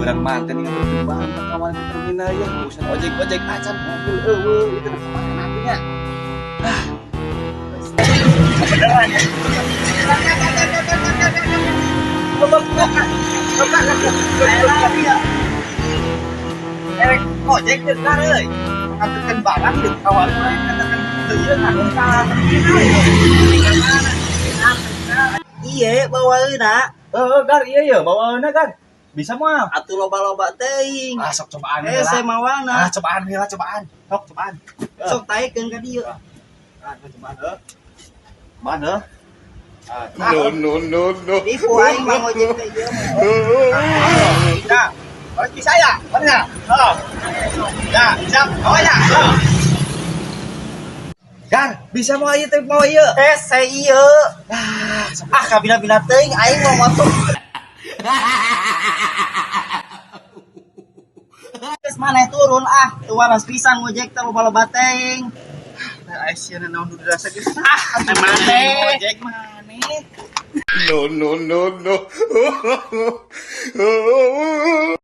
urang manten ini berjuang kawan di terminal ya urusan ojek acan mobil itu kemana nantinya beneran ya ojek dengar euy nganterkeun barang di kawan lain katakan teu ngangkat Iya, bawaeuna. gar iya ya bawaeuna gar bisa moal Atuh loba-loba teuing. sok cobaan Saya mawangna. cobaan heula cobaan sok cobaan Sok taekeun ka dieu. cobaan cobaan No. Tipu aing mah ngojek teh ieu. Nah, bisa ya? Mana? Oh. Ya, siap. Oh ya. Gar, bisa mau ieu teh mau ieu. Saya ieu. Kabina-bina teuing aing mau motor. Geus maneh turun teu waras pisan ngojek teh loba-loba teuing. Aisyah naon dudu rasa geus. Maneh. Ojek maneh. No.